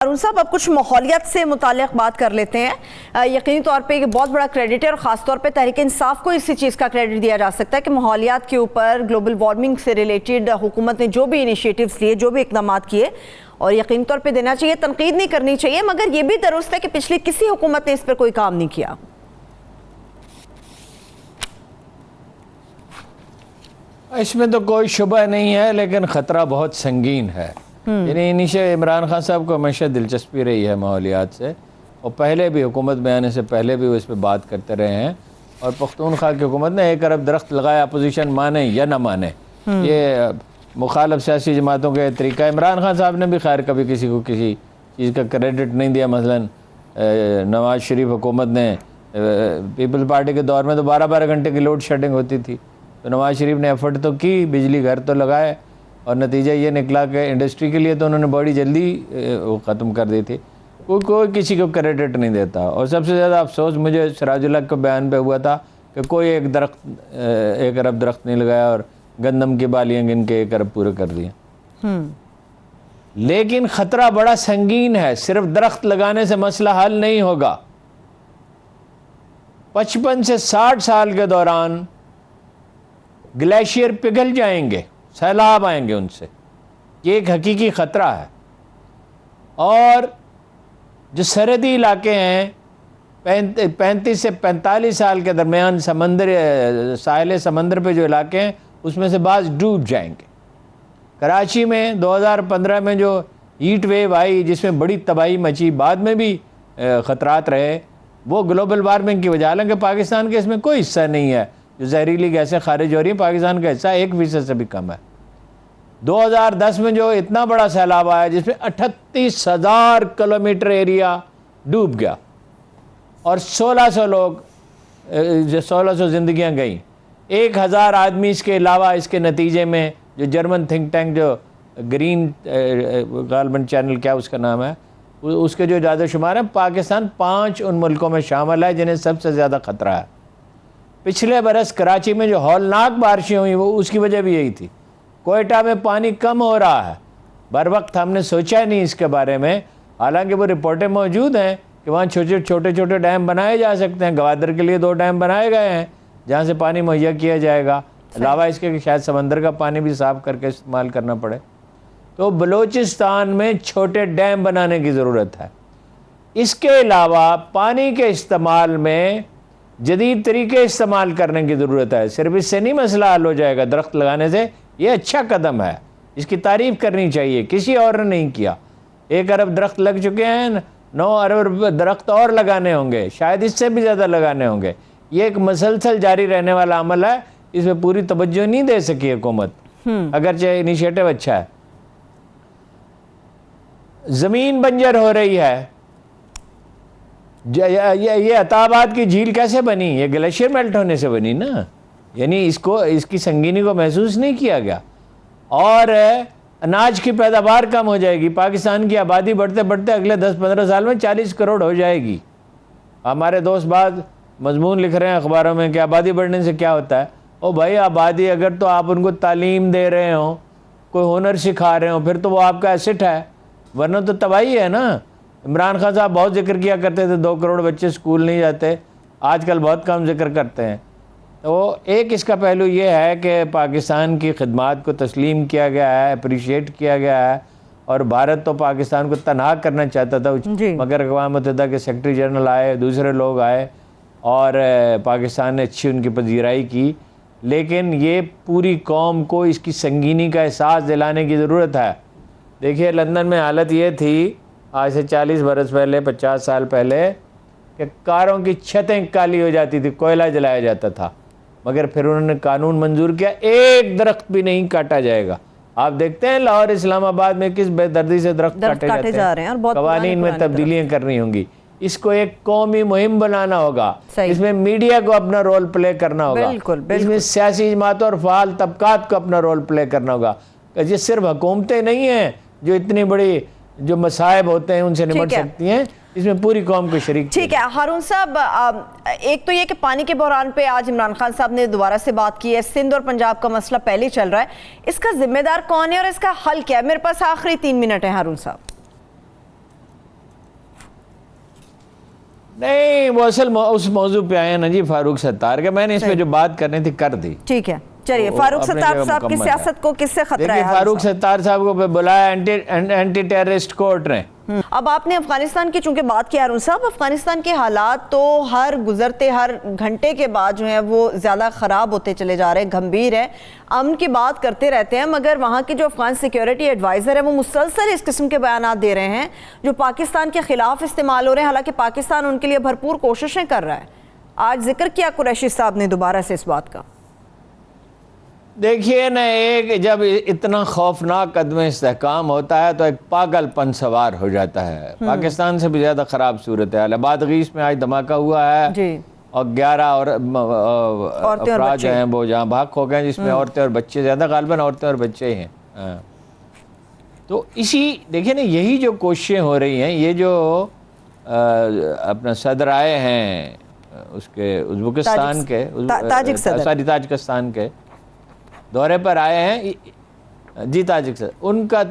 ہارون صاحب اب کچھ ماحولیات سے متعلق بات کر لیتے ہیں۔ یقینی طور پہ یہ بہت بڑا کریڈٹ ہے اور خاص طور پہ تحریک انصاف کو اسی چیز کا کریڈٹ دیا جا سکتا ہے کہ ماحولیات کے اوپر گلوبل وارمنگ سے ریلیٹڈ حکومت نے جو بھی انیشیٹوز لیے، جو بھی اقدامات کیے، اور یقینی طور پہ دینا چاہیے، تنقید نہیں کرنی چاہیے، مگر یہ بھی درست ہے کہ پچھلی کسی حکومت نے اس پر کوئی کام نہیں کیا۔ اس میں تو کوئی شبہ نہیں ہے، لیکن خطرہ بہت سنگین ہے۔ یعنی انیشیٹو عمران خان صاحب کو ہمیشہ دلچسپی رہی ہے ماحولیات سے، اور پہلے بھی حکومت میں آنے سے پہلے بھی وہ اس پہ بات کرتے رہے ہیں، اور پختونخوا کی حکومت نے 1 ارب درخت لگایا، اپوزیشن مانے یا نہ مانے، یہ مخالف سیاسی جماعتوں کے طریقہ۔ عمران خان صاحب نے بھی خیر کبھی کسی کو کسی چیز کا کریڈٹ نہیں دیا۔ مثلا نواز شریف حکومت نے پیپلز پارٹی کے دور میں تو 12 گھنٹے کی لوڈ شیڈنگ ہوتی تھی، تو نواز شریف نے ایفرٹ تو کی، بجلی گھر تو لگائے، اور نتیجہ یہ نکلا کہ انڈسٹری کے لیے تو انہوں نے بڑی جلدی وہ ختم کر دی تھی۔ کوئی کسی کو کریڈٹ نہیں دیتا، اور سب سے زیادہ افسوس مجھے سراج الحق کے بیان پہ ہوا تھا کہ کوئی 1 ارب درخت نہیں لگایا، اور گندم کی بالیاں گن کے 1 ارب پورے کر دیے۔ لیکن خطرہ بڑا سنگین ہے، صرف درخت لگانے سے مسئلہ حل نہیں ہوگا۔ 55 سے 60 سال کے دوران گلیشیئر پگھل جائیں گے، سیلاب آئیں گے ان سے، یہ ایک حقیقی خطرہ ہے۔ اور جو سرحدی علاقے ہیں 35 سے 45 سال کے درمیان ساحل سمندر پہ جو علاقے ہیں، اس میں سے بعض ڈوب جائیں گے۔ کراچی میں 2015 میں جو ہیٹ ویو آئی، جس میں بڑی تباہی مچی، بعد میں بھی خطرات رہے، وہ گلوبل وارمنگ کی وجہ، حالانکہ پاکستان کے اس میں کوئی حصہ نہیں ہے، جو زہریلی گیسیں خارج ہو رہی ہیں، پاکستان کا حصہ 1% سے بھی کم ہے۔ 2010 میں جو اتنا بڑا سیلاب آیا، جس میں 38,000 کلومیٹر ایریا ڈوب گیا، اور 1600 زندگیاں گئیں، 1000 آدمی اس کے علاوہ اس کے نتیجے میں، جو جرمن تھنک ٹینک جو گرین غالباً چینل کیا اس کا نام ہے، اس کے جو زیادہ شمار ہیں، پاکستان 5 ان ملکوں میں شامل ہے جنہیں سب سے زیادہ خطرہ ہے۔ پچھلے برس کراچی میں جو ہولناک بارشیں ہوئیں، وہ اس کی وجہ بھی یہی تھی۔ کوئٹہ میں پانی کم ہو رہا ہے، بر وقت ہم نے سوچا نہیں اس کے بارے میں، حالانکہ وہ رپورٹیں موجود ہیں کہ وہاں چھوٹے ڈیم بنائے جا سکتے ہیں۔ گوادر کے لیے 2 ڈیم بنائے گئے ہیں جہاں سے پانی مہیا کیا جائے گا، علاوہ اس کے کہ شاید سمندر کا پانی بھی صاف کر کے استعمال کرنا پڑے۔ تو بلوچستان میں چھوٹے ڈیم بنانے کی ضرورت ہے۔ اس کے علاوہ پانی کے استعمال میں جدید طریقے استعمال کرنے کی ضرورت ہے، صرف اس سے نہیں مسئلہ حل ہو جائے گا درخت لگانے سے۔ یہ اچھا قدم ہے، اس کی تعریف کرنی چاہیے، کسی اور نے نہیں کیا۔ 1 ارب درخت لگ چکے ہیں، 9 ارب درخت اور لگانے ہوں گے، شاید اس سے بھی زیادہ لگانے ہوں گے۔ یہ ایک مسلسل جاری رہنے والا عمل ہے، اس میں پوری توجہ نہیں دے سکی حکومت، اگرچہ انیشیٹو اچھا ہے۔ زمین بنجر ہو رہی ہے، یہ عطا آباد کی جھیل کیسے بنی؟ یہ گلیشیئر میلٹ ہونے سے بنی نا، یعنی اس کی سنگینی کو محسوس نہیں کیا گیا، اور اناج کی پیداوار کم ہو جائے گی۔ پاکستان کی آبادی بڑھتے بڑھتے اگلے 10-15 سال میں 40 کروڑ ہو جائے گی۔ ہمارے دوست بعض مضمون لکھ رہے ہیں اخباروں میں کہ آبادی بڑھنے سے کیا ہوتا ہے۔ او بھائی، آبادی اگر تو آپ ان کو تعلیم دے رہے ہوں، کوئی ہنر سکھا رہے ہوں، پھر تو وہ آپ کا ایسٹ ہے، ورنہ تو تباہی ہے نا۔ عمران خان صاحب بہت ذکر کیا کرتے تھے 2 کروڑ بچے سکول نہیں جاتے، آج کل بہت کم ذکر کرتے ہیں۔ تو ایک اس کا پہلو یہ ہے کہ پاکستان کی خدمات کو تسلیم کیا گیا ہے، اپریشیٹ کیا گیا ہے، اور بھارت تو پاکستان کو تنہا کرنا چاہتا تھا، مگر اقوام متحدہ کے سیکرٹری جنرل آئے، دوسرے لوگ آئے، اور پاکستان نے اچھی ان کی پذیرائی کی۔ لیکن یہ پوری قوم کو اس کی سنگینی کا احساس دلانے کی ضرورت ہے۔ دیکھیے لندن میں حالت یہ تھی آج سے 40 برس پہلے، 50 سال پہلے، کہ کاروں کی چھتیں کالی ہو جاتی تھی، کوئلہ جلایا جاتا تھا، مگر پھر انہوں نے قانون منظور کیا، 1 درخت بھی نہیں کاٹا جائے گا۔ آپ دیکھتے ہیں لاہور اسلام آباد میں کس بے دردی سے درخت کاٹے جا رہے ہیں، قوانین میں تبدیلیاں کرنی ہوں گی۔ اس کو ایک قومی مہم بنانا ہوگا، اس میں میڈیا کو اپنا رول پلے کرنا ہوگا، اس میں سیاسی جماعتوں اور فعال طبقات کو اپنا رول پلے کرنا ہوگا۔ یہ صرف حکومتیں نہیں ہیں جو اتنی بڑی جو مصائب ہوتے ہیں ان سے نمٹ سکتی ہیں، اس میں پوری قوم کو شریک۔ ٹھیک ہے ہارون صاحب، ایک تو یہ کہ پانی کے بحران پہ آج عمران خان صاحب نے دوبارہ سے بات کی ہے، سندھ اور پنجاب کا مسئلہ پہلے چل رہا ہے، اس کا ذمہ دار کون ہے اور اس کا حل کیا ہے؟ میرے پاس آخری 3 منٹ ہے ہارون صاحب۔ نہیں وہ اصل اس موضوع پہ آئے ہیں نا جی فاروق ستار کے، میں نے اس پہ جو بات کرنی تھی کر دی. ٹھیک ہے چلیے. فاروق ستار صاحب کی سیاست کو کس سے خطرہ ہے؟ فاروق ستار صاحب کو بلایا اینٹی ٹیررسٹ کورٹ نے. اب آپ نے افغانستان کی چونکہ بات کی ہارون صاحب، افغانستان کے حالات تو ہر گھنٹے کے بعد جو ہیں وہ زیادہ خراب ہوتے چلے جا رہے ہیں، گھمبیر ہے. امن کی بات کرتے رہتے ہیں مگر وہاں کے جو افغان سیکیورٹی ایڈوائزر ہیں وہ مسلسل اس قسم کے بیانات دے رہے ہیں جو پاکستان کے خلاف استعمال ہو رہے ہیں، حالانکہ پاکستان ان کے لیے بھرپور کوششیں کر رہا ہے. آج ذکر کیا قریشی صاحب نے دوبارہ سے اس بات کا. دیکھیے نا، ایک جب اتنا خوفناک عدم استحکام ہوتا ہے تو ایک پاگل پن سوار ہو جاتا ہے. پاکستان سے بھی زیادہ خراب صورتحال ہے. بادغیس میں آج دھماکہ ہوا ہے جی، اور 11 افراد ہیں وہ جہاں بھاگ ہو گئے، جس میں عورتیں اور بچے زیادہ، غالباً عورتیں اور بچے ہیں. تو دیکھیں نا، یہی جو کوششیں ہو رہی ہیں، یہ جو اپنا صدر آئے ہیں اس کے ازبکستان کے، تاجکستان کے دورے پر آئے ہیں جی، تاجکستان، ان کا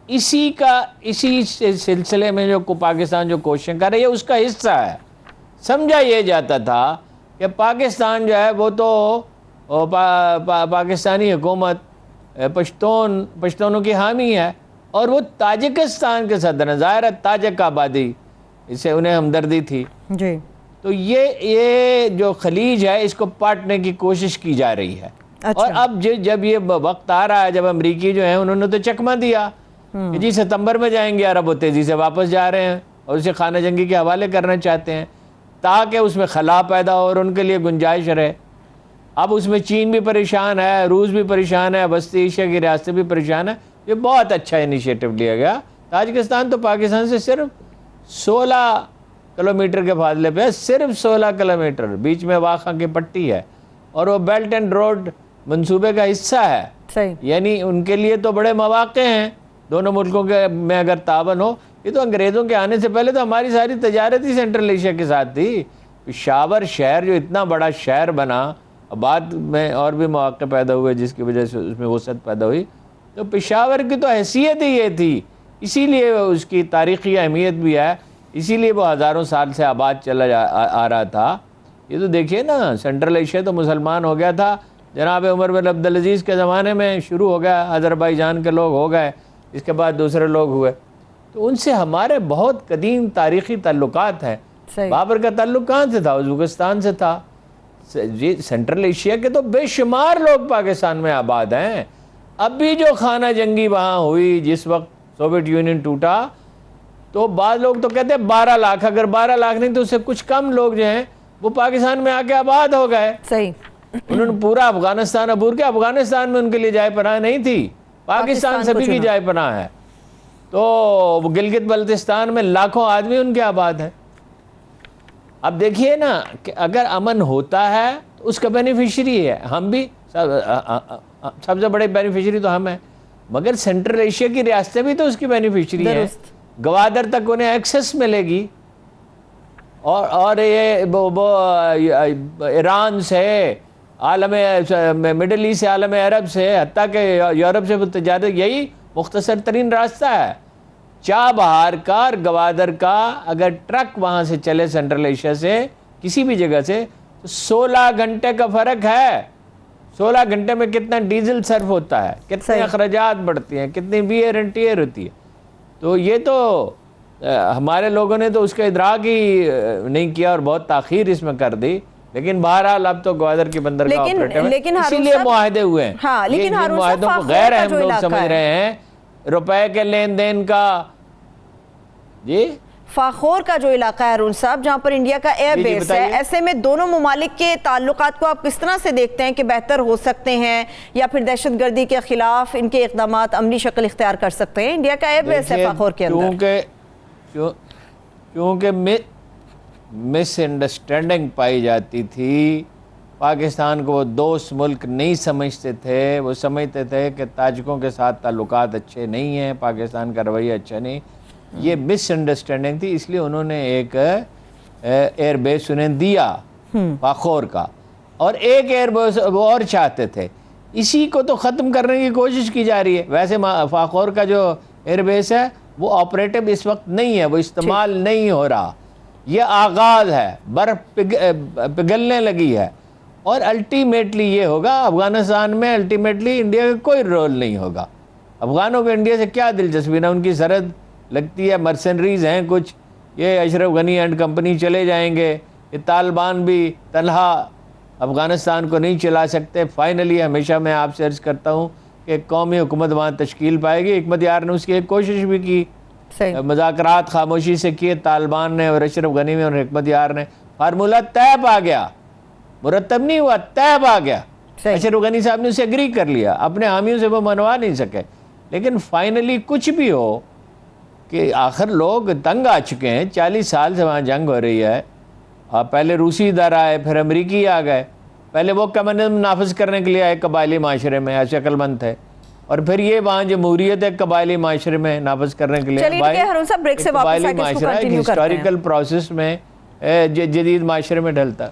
اسی سلسلے میں جو پاکستان جو کوششیں کر رہی ہے اس کا حصہ ہے. سمجھا یہ جاتا تھا کہ پاکستان جو ہے وہ تو پاکستانی حکومت پشتونوں کی حامی ہے، اور وہ تاجکستان کے صدر ہیں. ظاہر ہے تاجک آبادی، اس سے انہیں ہمدردی تھی جی. تو یہ جو خلیج ہے اس کو پاٹنے کی کوشش کی جا رہی ہے. اور اب جب یہ وقت آ رہا ہے، جب امریکی جو ہیں انہوں نے تو چکمہ دیا کہ جی ستمبر میں جائیں گے، عرب وہ تیزی سے واپس جا رہے ہیں اور اسے خانہ جنگی کے حوالے کرنا چاہتے ہیں تاکہ اس میں خلا پیدا ہو اور ان کے لیے گنجائش رہے. اب اس میں چین بھی پریشان ہے، روس بھی پریشان ہے، وسطی ایشیا کی ریاستیں بھی پریشان ہیں. یہ بہت اچھا انیشیٹو لیا گیا. تاجکستان تو پاکستان سے صرف 16 کلومیٹر کے فاصلے پہ ہے، صرف 16 کلومیٹر، بیچ میں واخا کی پٹی ہے، اور وہ بیلٹ اینڈ روڈ منصوبے کا حصہ ہے. صحیح. یعنی ان کے لیے تو بڑے مواقع ہیں دونوں ملکوں کے میں اگر تعاون ہو. یہ تو انگریزوں کے آنے سے پہلے تو ہماری ساری تجارت ہی سینٹرل ایشیا کے ساتھ تھی. پشاور شہر جو اتنا بڑا شہر بنا، بعد میں اور بھی مواقع پیدا ہوئے جس کی وجہ سے اس میں وسعت پیدا ہوئی، تو پشاور کی تو حیثیت ہی یہ تھی. اسی لیے اس کی تاریخی اہمیت بھی ہے، اسی لیے وہ ہزاروں سال سے آباد چلا آ رہا تھا. یہ تو دیکھیے نا، سینٹرل ایشیا تو مسلمان ہو گیا تھا. جناب عمر بن عبدالعزیز کے زمانے میں شروع ہو گیا، آذربائیجان کے لوگ ہو گئے، اس کے بعد دوسرے لوگ ہوئے. تو ان سے ہمارے بہت قدیم تاریخی تعلقات ہیں. بابر کا تعلق کہاں سے تھا؟ ازبکستان سے تھا. سینٹرل ایشیا کے تو بے شمار لوگ پاکستان میں آباد ہیں. اب بھی جو خانہ جنگی وہاں ہوئی جس وقت سوویت یونین ٹوٹا، تو بعض لوگ تو کہتے ہیں 12 لاکھ، اگر 12 لاکھ نہیں تو اس سے کچھ کم لوگ جو ہیں وہ پاکستان میں آ کے آباد ہو گئے. صحیح. انہوں نے پورا افغانستان عبور کیا. افغانستان میں ان کے لیے جائے پناہ نہیں تھی، پاکستان سبھی کی جائے پناہ ہے. تو گلگت بلتستان میں لاکھوں آدمی ان کے آباد ہیں. اب دیکھیے نا کہ اگر امن ہوتا ہے تو اس کا بینیفیشری ہے. ہم بھی سب سے بڑے بینیفیشری تو ہم ہیں، مگر سینٹرل ایشیا کی ریاستیں بھی تو اس کی بینیفیشری ہیں. گوادر تک انہیں ایکسس ملے گی، اور یہ ایران سے، عالم مڈل ایسٹ سے، عالم عرب سے، حتیٰ کہ یورپ سے وہ تجارت، یہی مختصر ترین راستہ ہے. چابہار کا اور گوادر کا اگر ٹرک وہاں سے چلے سینٹرل ایشیا سے کسی بھی جگہ سے تو 16 گھنٹے کا فرق ہے. 16 گھنٹے میں کتنا ڈیزل صرف ہوتا ہے، کتنے اخراجات بڑھتی ہیں، کتنی ویئر اینڈ ٹیئر ہوتی ہے. تو یہ تو ہمارے لوگوں نے تو اس کا ادراک ہی نہیں کیا اور بہت تاخیر اس میں کر دی. لیکن بہرحال اب تو گوادر کی بندر کا آپریٹر ہے، اسی لیے معاہدے ہوئے ہیں. یہ معاہدوں کو غیر اہم لوگ سمجھ رہے ہیں، روپے کے لین دین کا. جی فاخور کا جو علاقہ ہے ہارون صاحب، جہاں پر انڈیا کا ایئر بیس ہے، ایسے میں دونوں ممالک کے تعلقات کو آپ کس طرح سے دیکھتے ہیں کہ بہتر ہو سکتے ہیں یا پھر دہشت گردی کے خلاف ان کے اقدامات عملی شکل اختیار کر سکتے ہیں؟ انڈیا کا ایئر بیس ہے فاخور کے اندر. کیونکہ مس انڈرسٹینڈنگ پائی جاتی تھی. پاکستان کو وہ دوست ملک نہیں سمجھتے تھے، وہ سمجھتے تھے کہ تاجکوں کے ساتھ تعلقات اچھے نہیں ہیں، پاکستان کا رویہ اچھا نہیں. یہ مس انڈرسٹینڈنگ تھی، اس لیے انہوں نے ایک ایئر بیس انہیں دیا فاخور کا، اور ایک ایئر بیس وہ اور چاہتے تھے. اسی کو تو ختم کرنے کی کوشش کی جا رہی ہے. ویسے فاخور کا جو ایئر بیس ہے وہ آپریٹو اس وقت نہیں ہے، وہ استعمال نہیں ہو رہا، یہ آغاز ہے، برف پگھلنے لگی ہے، اور الٹیمیٹلی یہ ہوگا افغانستان میں الٹیمیٹلی انڈیا کا کوئی رول نہیں ہوگا۔ افغانوں کو انڈیا سے کیا دلچسپی، نہ ان کی سرحد لگتی ہے، مرسنریز ہیں کچھ، یہ اشرف غنی اینڈ کمپنی چلے جائیں گے، یہ طالبان بھی تنہا افغانستان کو نہیں چلا سکتے۔ فائنلی ہمیشہ میں آپ سے عرض کرتا ہوں کہ ایک قومی حکومت وہاں تشکیل پائے گی۔ حکمت یار نے اس کی ایک کوشش بھی کی، صحیح، مذاکرات خاموشی سے کیے طالبان نے اور اشرف غنی نے اور حکمت یار نے، فارمولہ طے پا گیا، مرتب نہیں ہوا، طے پا گیا۔ صحیح۔ اشرف غنی صاحب نے اسے اگری کر لیا، اپنے حامیوں سے وہ منوا نہیں سکے، لیکن فائنلی کچھ بھی ہو کہ آخر لوگ تنگ آ چکے ہیں، 40 سال سے وہاں جنگ ہو رہی ہے، پہلے روسی ادھر آئے، پھر امریکی آ گئے، پہلے وہ کمیونزم نافذ کرنے کے لیے آئے قبائلی معاشرے میں، ایسے عقل مند تھے، اور پھر یہ وہاں جمہوریت ہے قبائلی معاشرے میں نافذ کرنے کے لیے۔ چلیے ٹھیک ہے ہارون صاحب، بریک سے واپس آ کے اس کو کنٹینیو کرتے ہیں۔ ہسٹوریکل پروسیس میں جدید معاشرے میں ڈھلتا ہے۔